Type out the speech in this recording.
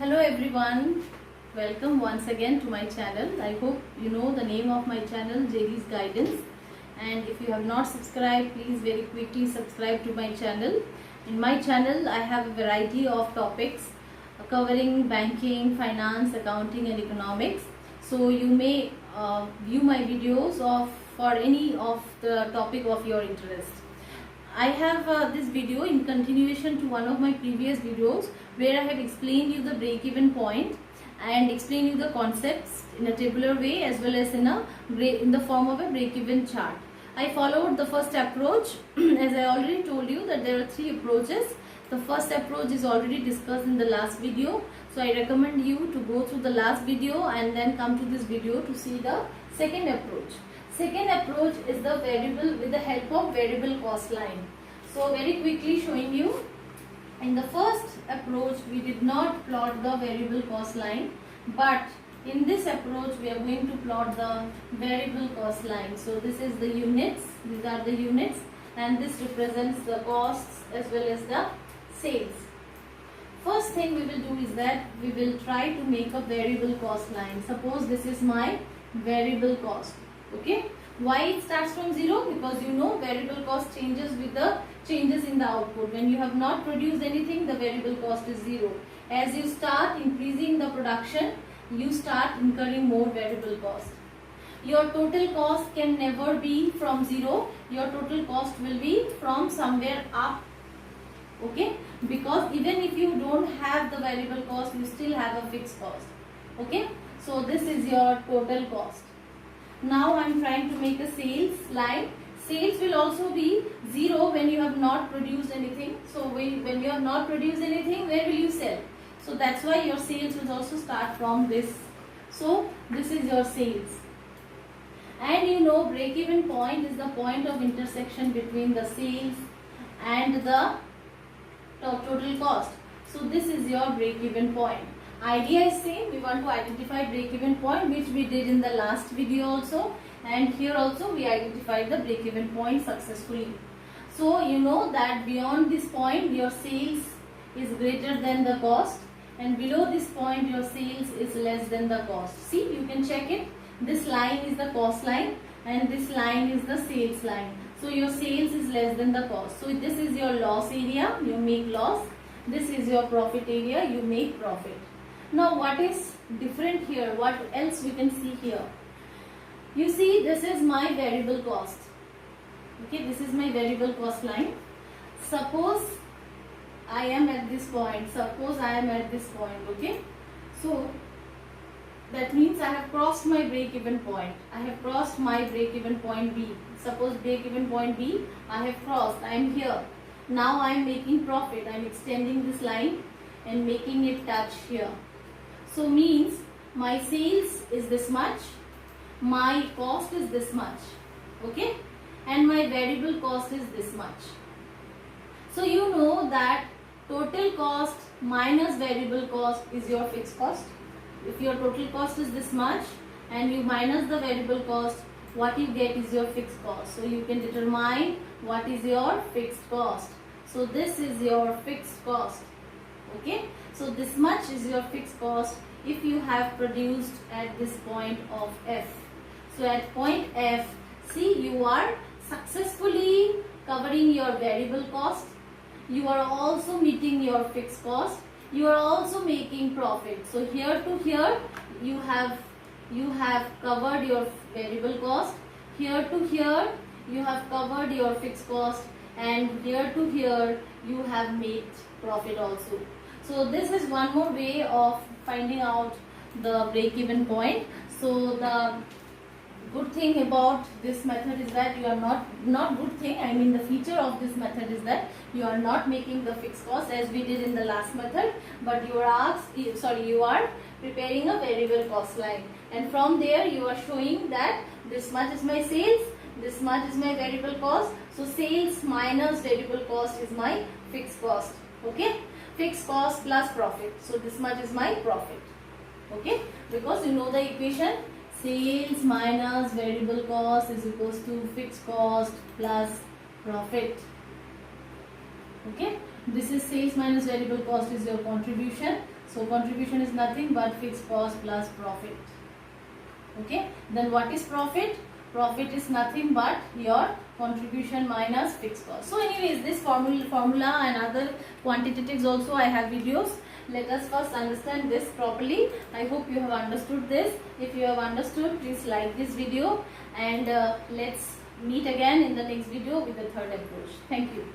Hello everyone, welcome once again to my channel. I hope you know the name of my channel, JD's Guidance, and if you have not subscribed, please very quickly subscribe to my channel. In my channel I have a variety of topics covering banking, finance, accounting and economics. So you may view my videos for any of the topic of your interest. I have this video in continuation to one of my previous videos where I have explained you the break-even point and explained you the concepts in a tabular way as well as in the form of a break-even chart. I followed the first approach as I already told you that there are three approaches. The first approach is already discussed in the last video, so I recommend you to go through the last video and then come to this video to see the second approach. Second approach is the variable with the help of variable cost line. So very quickly showing you, in the first approach we did not plot the variable cost line, but in this approach we are going to plot the variable cost line. So this is the units, these are the units, and this represents the costs as well as the sales. First thing we will do is that we will try to make a variable cost line. Suppose this is my variable cost. Okay, why it starts from 0? Because you know variable cost changes with the changes in the output. When you have not produced anything, the variable cost is 0. As you start increasing the production, you start incurring more variable cost. Your total cost can never be from 0. Your total cost will be from somewhere up. Okay, because even if you don't have the variable cost, you still have a fixed cost. Okay, so this is your total cost. Now I am trying to make a sales line. Sales will also be 0 when you have not produced anything. So when you have not produced anything, where will you sell? So that's why your sales will also start from this. So this is your sales. And you know break-even point is the point of intersection between the sales and the total cost. So this is your break-even point. Idea is same. We want to identify break-even point, which we did in the last video also, and here also we identified the break-even point successfully. So you know that beyond this point your sales is greater than the cost, and below this point your sales is less than the cost. See, you can check it. This line is the cost line and this line is the sales line. So your sales is less than the cost. So this is your loss area, you make loss. This is your profit area, you make profit. Now what is different here? What else we can see here? You see, this is my variable cost. Okay, this is my variable cost line. Suppose I am at this point. Okay, so that means I have crossed my break-even point. I have crossed my break-even point B. Suppose break-even point B I have crossed. I am here. Now I am making profit. I am extending this line and making it touch here. So means my sales is this much, my cost is this much, okay, and my variable cost is this much. So you know that total cost minus variable cost is your fixed cost. If your total cost is this much and you minus the variable cost, what you get is your fixed cost. So you can determine what is your fixed cost. So this is your fixed cost. Okay, so this much is your fixed cost if you have produced at this point of F. So at point F, see, you are successfully covering your variable cost. You are also meeting your fixed cost. You are also making profit. So here to here you have covered your variable cost. Here to here you have covered your fixed cost, and here to here you have made profit also. So this is one more way of finding out the break-even point. So the good thing about this method is that you are not good thing, I mean the feature of this method is that you are not making the fixed cost as we did in the last method, but you are preparing a variable cost line, and from there you are showing that this much is my sales, this much is my variable cost. So sales minus variable cost is my fixed cost. Okay, fixed cost plus profit. So this much is my profit. Okay, because you know the equation, sales minus variable cost is equals to fixed cost plus profit. Okay, this is sales minus variable cost is your contribution. So contribution is nothing but fixed cost plus profit. Okay, then what is profit? Profit is nothing but your contribution minus fixed cost. So anyways, this formula and other quantitatives also I have videos. Let us first understand this properly. I hope you have understood this. If you have understood, please like this video, and let's meet again in the next video with the third approach. Thank you.